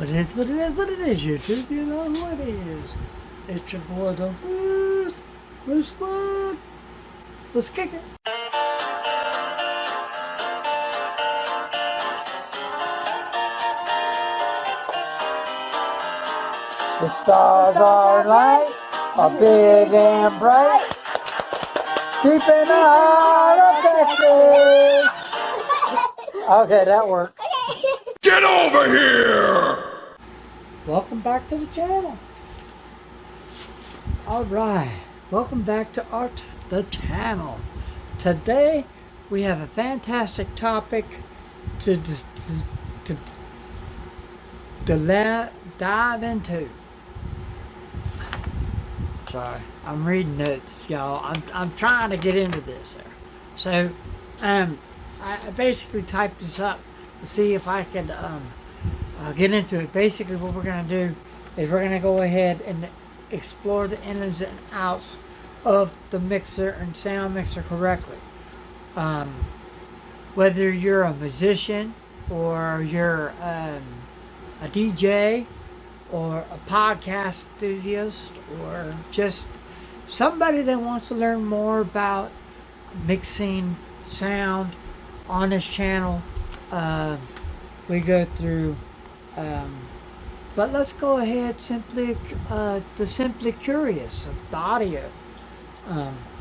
What it is, YouTube. You know who it is. It's your boy, the Uhf Squad. Let's kick it. The stars are light, are big and bright, deep in the heart of Texas. Okay, that worked. Get over here! Welcome back to the channel. Alright, welcome back to the channel. Today we have a fantastic topic to dive into. Sorry, I'm reading notes, y'all. I'm trying to get into this here. So, I basically typed this up to see if I could get into it. Basically, what we're going to do is we're going to go ahead and explore the ins and outs of the mixer and sound mixer correctly. Whether you're a musician or you're a DJ or a podcast enthusiast or just somebody that wants to learn more about mixing sound on this channel, we go through but let's go ahead simply curious of the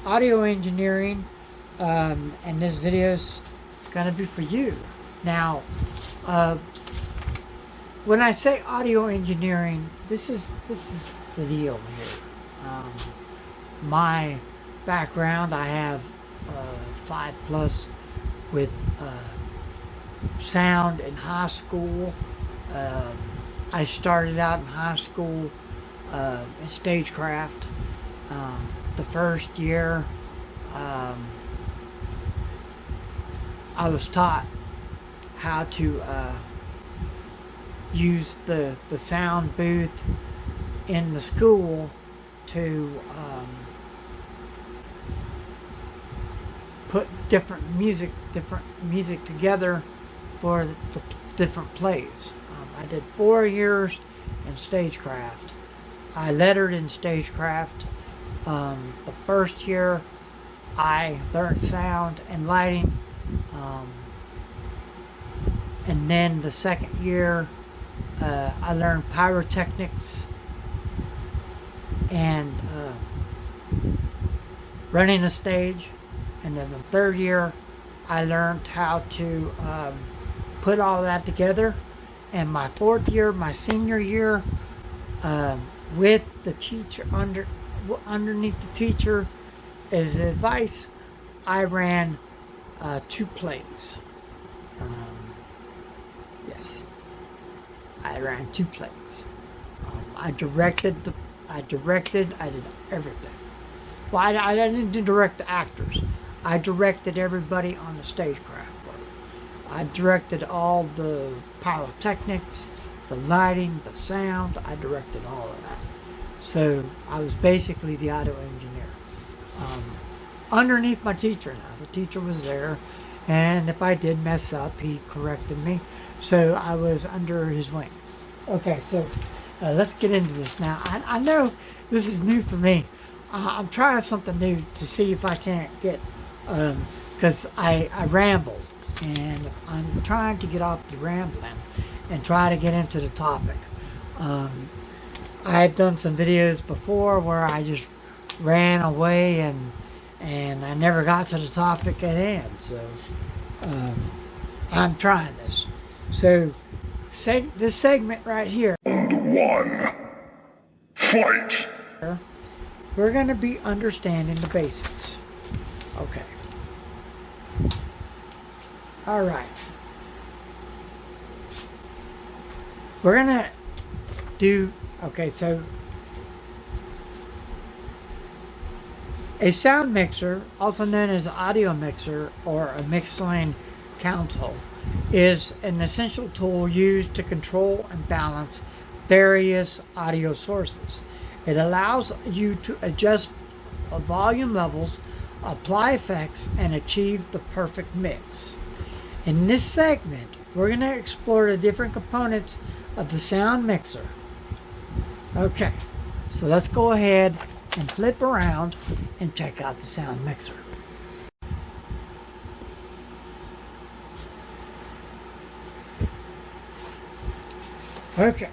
audio engineering, and this video's gonna be for you. Now when I say audio engineering, this is the deal here. My background, I have 5+ with sound in high school. I started out in high school in stagecraft. The first year I was taught how to use the sound booth in the school to put different music together for the different plays. I did 4 years in stagecraft. I lettered in stagecraft. The first year I learned sound and lighting, and then the second year I learned pyrotechnics and running a stage. And then the third year I learned how to put all that together. And my fourth year, my senior year, with the teacher underneath the teacher as advice, I ran 2 plays. Yes, I ran 2 plays. I directed, I did everything. Well, I didn't direct the actors. I directed everybody on the stagecraft part. I directed all the pyrotechnics, the lighting, the sound. I directed all of that. So I was basically the audio engineer. Underneath my teacher now. The teacher was there, and if I did mess up, he corrected me. So I was under his wing. Okay, so let's get into this now. I know this is new for me. I'm trying something new to see if I can't get, because I rambled, and I'm trying to get off the rambling and try to get into the topic. I've done some videos before where I just ran away and I never got to the topic at hand. So I'm trying this. So this segment right here. Round 1. Fight! We're going to be understanding the basics. Okay. Alright. We're going to do... Okay, so... A sound mixer, also known as an audio mixer or a mixing console, is an essential tool used to control and balance various audio sources. It allows you to adjust volume levels, apply effects, and achieve the perfect mix. In this segment, we're going to explore the different components of the sound mixer. Okay, so let's go ahead and flip around and check out the sound mixer. Okay.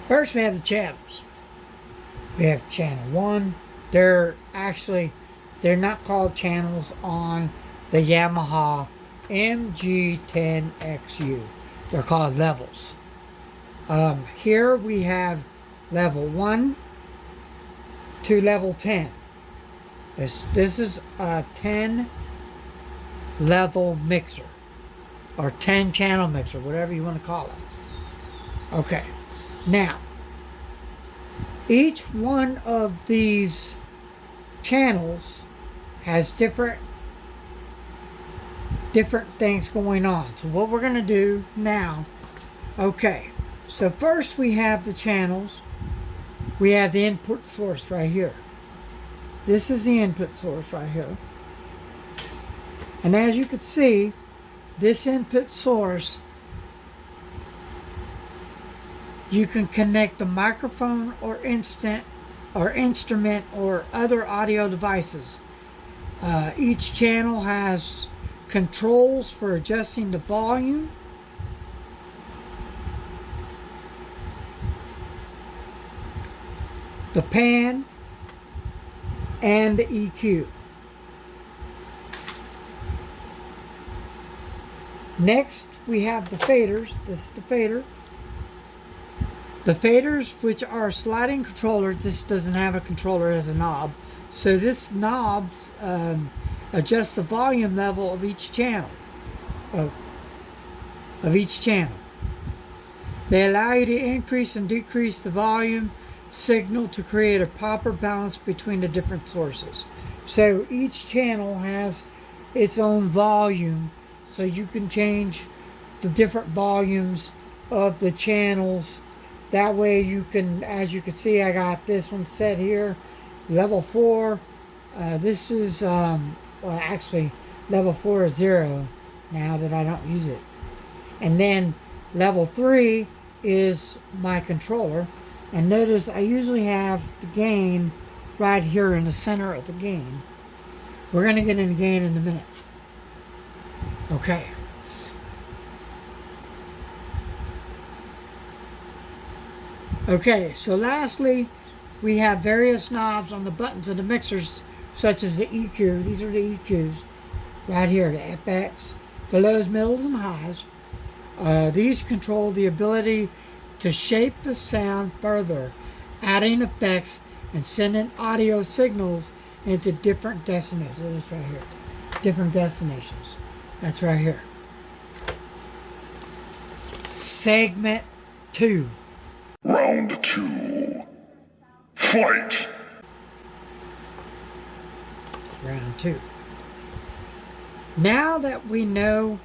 First we have the channels. We have channel 1. They're not called channels on the Yamaha MG10XU. They're called levels. Here we have level 1 to level 10. This is a 10 level mixer, or 10 channel mixer, whatever you want to call it. Okay, now each one of these channels has different things going on. So what we're going to do now, okay, so first we have the channels. We have the input source right here. This is the input source right here. And as you can see, this input source, you can connect the microphone or instrument or other audio devices. Each channel has controls for adjusting the volume, the pan, and the EQ. Next, we have the faders. This is the fader. The faders, which are a sliding controller, this doesn't have a controller as a knob. So this knob adjusts the volume level of each channel. Of each channel. They allow you to increase and decrease the volume signal to create a proper balance between the different sources. So each channel has its own volume, so you can change the different volumes of the channels. That way you can, as you can see, I got this one set here, level 4. This is, well actually level 4 is 0 now that I don't use it. And then level 3 is my controller. And notice I usually have the gain right here in the center of the gain. We're going to get into gain in a minute. Okay. Okay, so lastly, we have various knobs on the buttons of the mixers, such as the EQ. These are the EQs. Right here, the FX, the lows, middles, and highs. These control the ability to shape the sound further, adding effects and sending audio signals into different destinations. That's right here. Different destinations. That's right here. Segment 2. Round 2. Fight! Round 2. Now that we know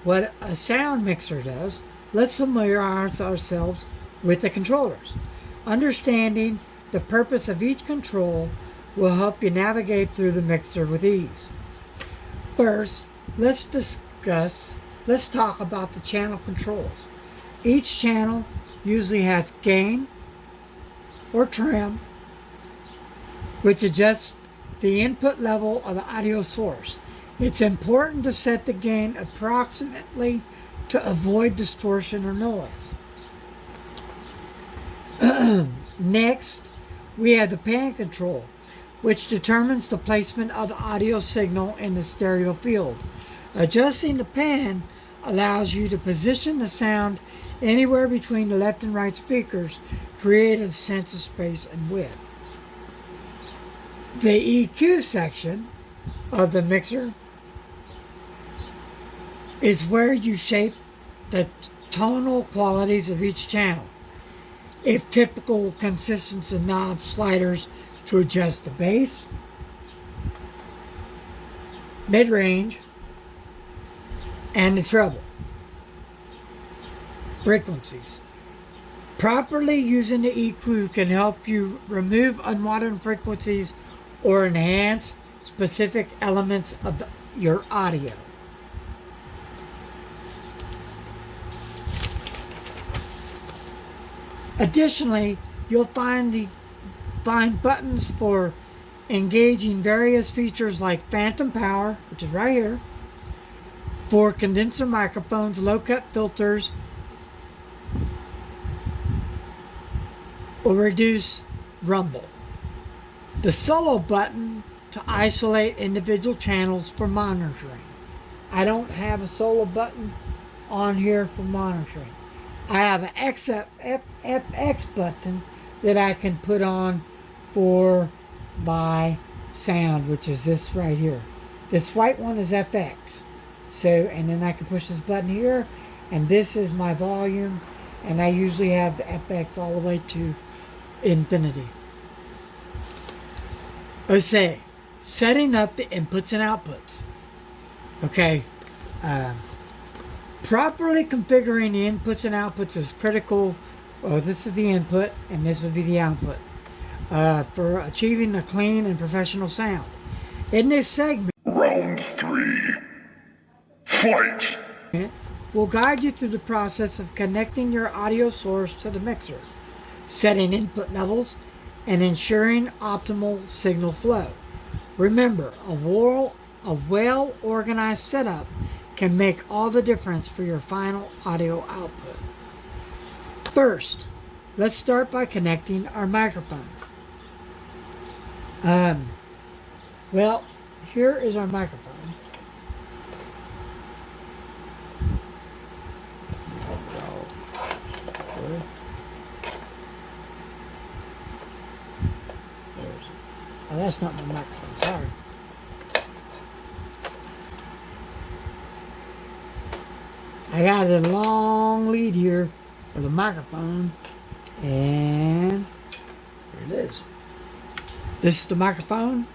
what a sound mixer does, let's familiarize ourselves with the controllers. Understanding the purpose of each control will help you navigate through the mixer with ease. First, let's talk about the channel controls. Each channel usually has gain or trim, which adjusts the input level of the audio source. It's important to set the gain approximately to avoid distortion or noise. Next, we have the pan control, which determines the placement of the audio signal in the stereo field. Adjusting the pan allows you to position the sound anywhere between the left and right speakers, create a sense of space and width. The EQ section of the mixer is where you shape the tonal qualities of each channel. If typical consistency of knob sliders to adjust the bass, mid-range, and the treble frequencies. Properly using the EQ can help you remove unwanted frequencies or enhance specific elements of your audio. Additionally, you'll find buttons for engaging various features like phantom power, which is right here, for condenser microphones, low-cut filters, or reduce rumble. The solo button to isolate individual channels for monitoring. I don't have a solo button on here for monitoring. I have an FX button that I can put on for my sound, which is this right here. This white one is FX. So, and then I can push this button here, and this is my volume, and I usually have the FX all the way to infinity. Let's say, setting up the inputs and outputs. Okay. Properly configuring the inputs and outputs is critical. This is the input, and this would be the output for achieving a clean and professional sound. In this segment, Round 3. Fight! we'll guide you through the process of connecting your audio source to the mixer, setting input levels, and ensuring optimal signal flow. Remember, a well-organized setup can make all the difference for your final audio output. First, let's start by connecting our microphone. Well, here is our microphone. Oh, that's not my microphone, sorry. I got a long lead here for the microphone, and here it is. This is the microphone.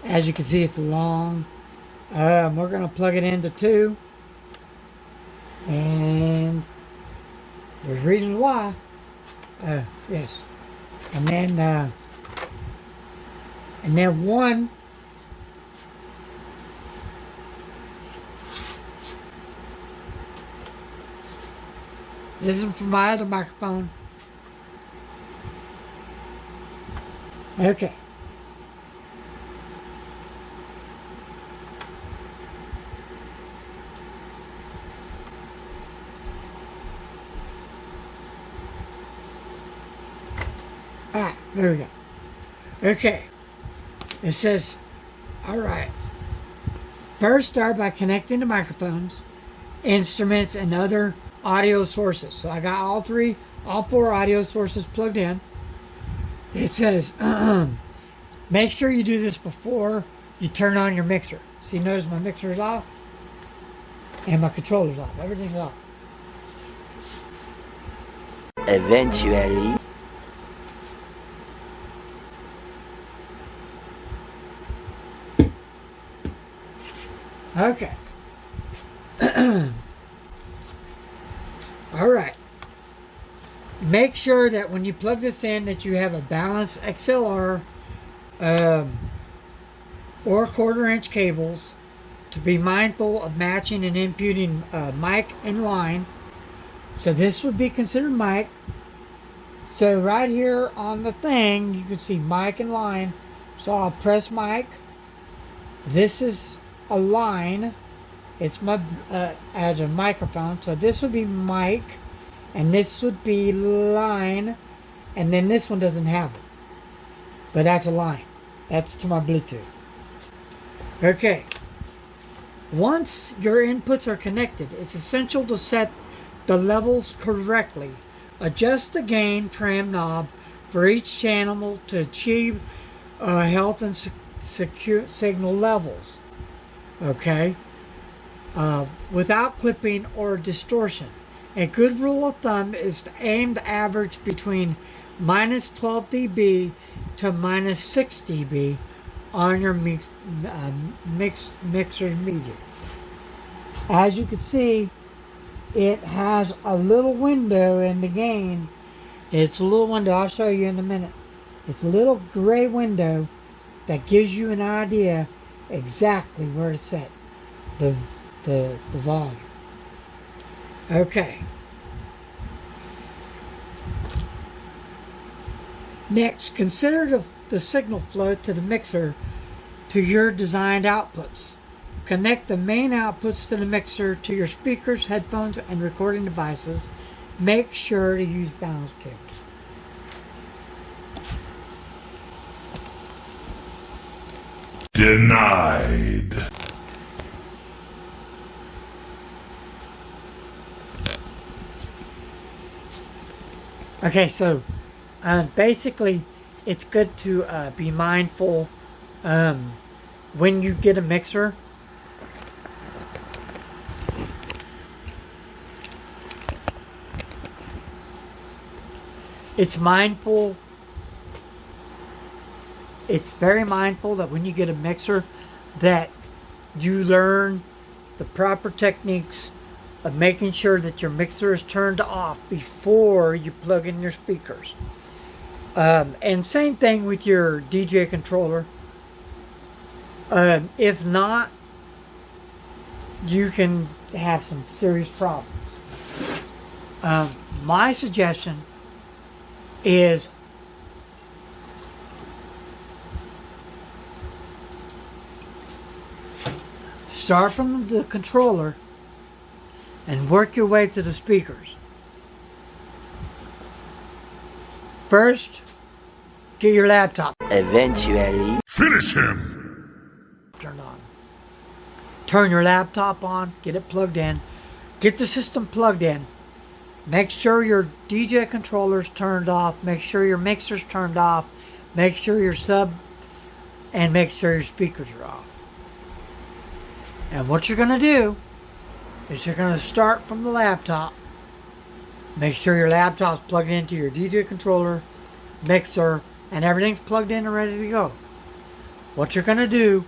As you can see, it's long. We're going to plug it into 2, and there's reasons why. Yes, and then 1. This is for my other microphone. Okay. There we go. Okay. It says, all right. First, start by connecting the microphones, instruments, and other audio sources. So I got all 4 audio sources plugged in. It says, make sure you do this before you turn on your mixer. See, notice my mixer is off and my controller's off. Everything's off. Eventually. Okay. All right. Make sure that when you plug this in that you have a balanced XLR or 1/4-inch cables to be mindful of matching and inputting mic and line. So this would be considered mic. So right here on the thing you can see mic and line. So I'll press mic. This is a line. It's my as a microphone. So this would be mic, and this would be line, and then this one doesn't have it, but that's a line. That's to my Bluetooth. Okay. Once your inputs are connected, it's essential to set the levels correctly. Adjust the gain trim knob for each channel to achieve health and secure signal levels. Okay. Without clipping or distortion. A good rule of thumb is to aim to average between minus 12 dB to minus 6 dB on your mixer media. As you can see, it has a little window in the gain. It's a little window. I'll show you in a minute. It's a little gray window that gives you an idea exactly where to set the volume. Okay. Next, consider the signal flow to the mixer to your designed outputs. Connect the main outputs to the mixer to your speakers, headphones, and recording devices. Make sure to use balance cables. Denied. Okay, so basically it's good to be mindful when you get a mixer. It's very mindful that when you get a mixer that you learn the proper techniques of making sure that your mixer is turned off before you plug in your speakers. And same thing with your DJ controller. If not, you can have some serious problems. My suggestion is start from the controller and work your way to the speakers. First, get your laptop Eventually. Finish him! turned on. Turn your laptop on, get it plugged in, get the system plugged in. Make sure your DJ controller's turned off, make sure your mixer's turned off, make sure your sub, and make sure your speakers are off. And what you're going to do is you're going to start from the laptop. Make sure your laptop's plugged into your DJ controller, mixer, and everything's plugged in and ready to go. What you're going to do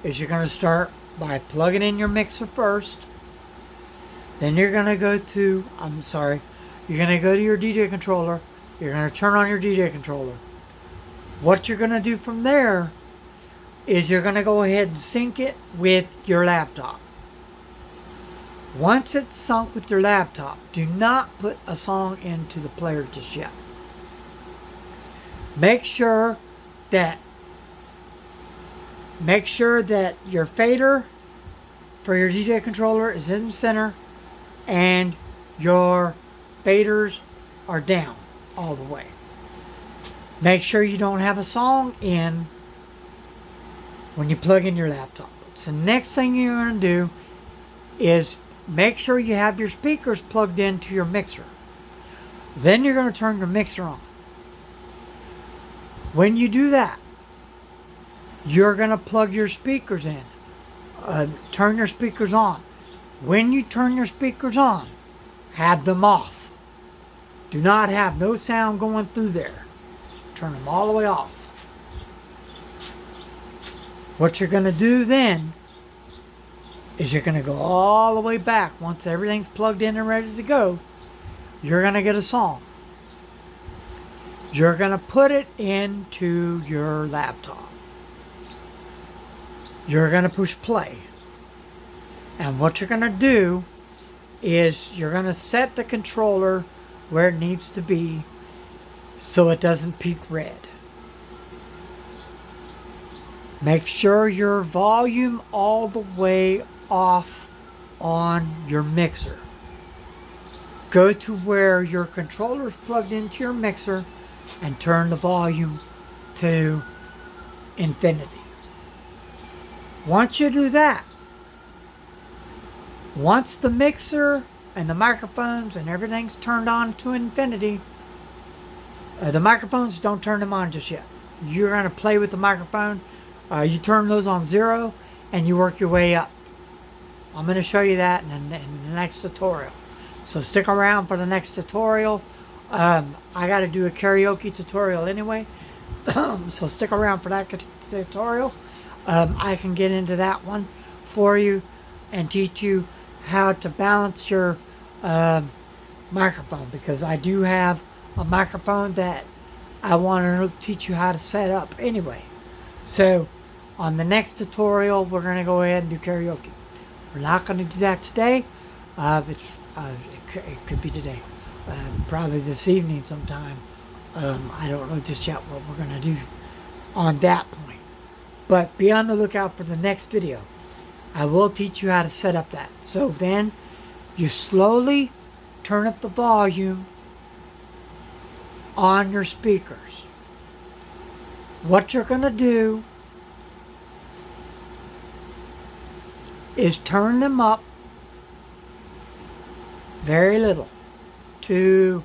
is you're going to start by plugging in your mixer first. Then you're going to go to, you're going to go to your DJ controller. You're going to turn on your DJ controller. What you're going to do from there is you're going to go ahead and sync it with your laptop. Once it's sunk with your laptop, do not put a song into the player just yet. Make sure that your fader for your DJ controller is in the center and your faders are down all the way. Make sure you don't have a song in when you plug in your laptop. So the next thing you're going to do is make sure you have your speakers plugged into your mixer. Then you're going to turn your mixer on. When you do that, you're going to plug your speakers in. Turn your speakers on. When you turn your speakers on, have them off. Do not have no sound going through there. Turn them all the way off. What you're going to do then is you're going to go all the way back. Once everything's plugged in and ready to go, you're going to get a song. You're going to put it into your laptop. You're going to push play. And what you're going to do is you're going to set the controller where it needs to be so it doesn't peak red. Make sure your volume all the way off on your mixer. Go to where your controller is plugged into your mixer and turn the volume to infinity. Once you do that, once the mixer and the microphones and everything's turned on to infinity, the microphones, don't turn them on just yet. You're going to play with the microphone. You turn those on 0 and you work your way up. I'm going to show you that in the next tutorial. So stick around for the next tutorial. I got to do a karaoke tutorial anyway. So stick around for that tutorial. I can get into that one for you and teach you how to balance your microphone, because I do have a microphone that I want to teach you how to set up anyway. So on the next tutorial, we're going to go ahead and do karaoke. We're not going to do that today. It could be today. Probably this evening sometime. I don't know just yet what we're going to do on that point. But be on the lookout for the next video. I will teach you how to set up that. So then you slowly turn up the volume on your speakers. What you're going to do is turn them up very little to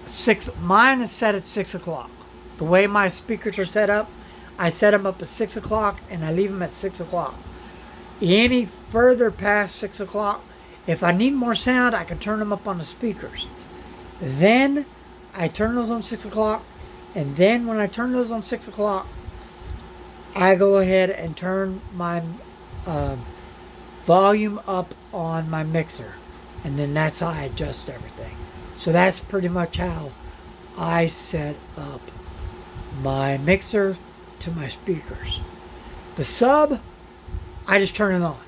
6. Mine is set at 6 o'clock. The way my speakers are set up, I set them up at 6 o'clock and I leave them at 6 o'clock. Any further past 6 o'clock, if I need more sound, I can turn them up on the speakers. Then I turn those on 6 o'clock, and then when I turn those on 6 o'clock, I go ahead and turn my volume up on my mixer, and then that's how I adjust everything. So that's pretty much how I set up my mixer to my speakers. The sub, I just turn it on.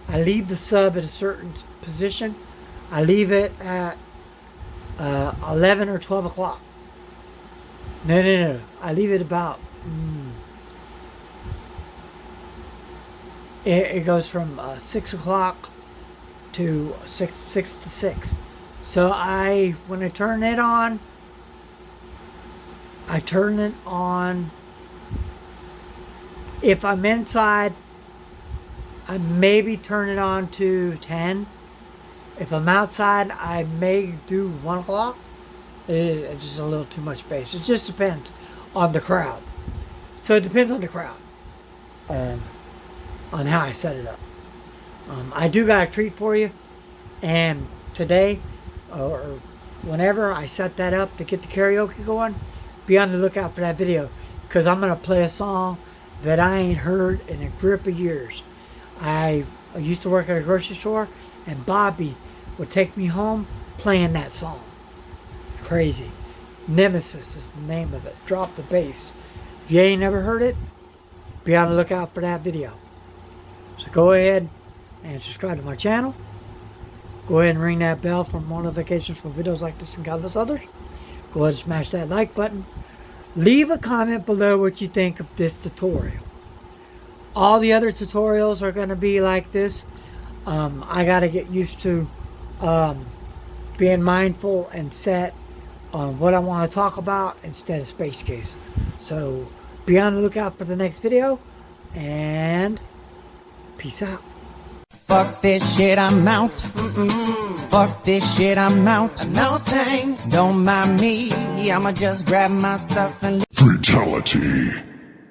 I leave the sub at a certain position. I leave it at 11 or 12 o'clock. No. I leave it about... It goes from 6 o'clock to 6 to 6. So when I turn it on, I turn it on. If I'm inside, I maybe turn it on to 10. If I'm outside, I may do 1 o'clock. It's just a little too much bass. It just depends on the crowd. So it depends on the crowd. On how I set it up. I do got a treat for you. And today, or whenever I set that up to get the karaoke going, be on the lookout for that video. Because I'm going to play a song that I ain't heard in a grip of years. I used to work at a grocery store, and Bobby would take me home playing that song. Crazy. Nemesis is the name of it. Drop the bass. If you ain't never heard it, be on the lookout for that video. So go ahead and subscribe to my channel. Go ahead and ring that bell for more notifications for videos like this and countless others. Go ahead and smash that like button. Leave a comment below what you think of this tutorial. All the other tutorials are going to be like this. I got to get used to being mindful and set on what I want to talk about instead of space case. So be on the lookout for the next video, and peace out. Fuck this shit, I'm out. Fuck this shit, I'm out. No thanks, don't mind me. I'ma just grab my stuff and Fatality.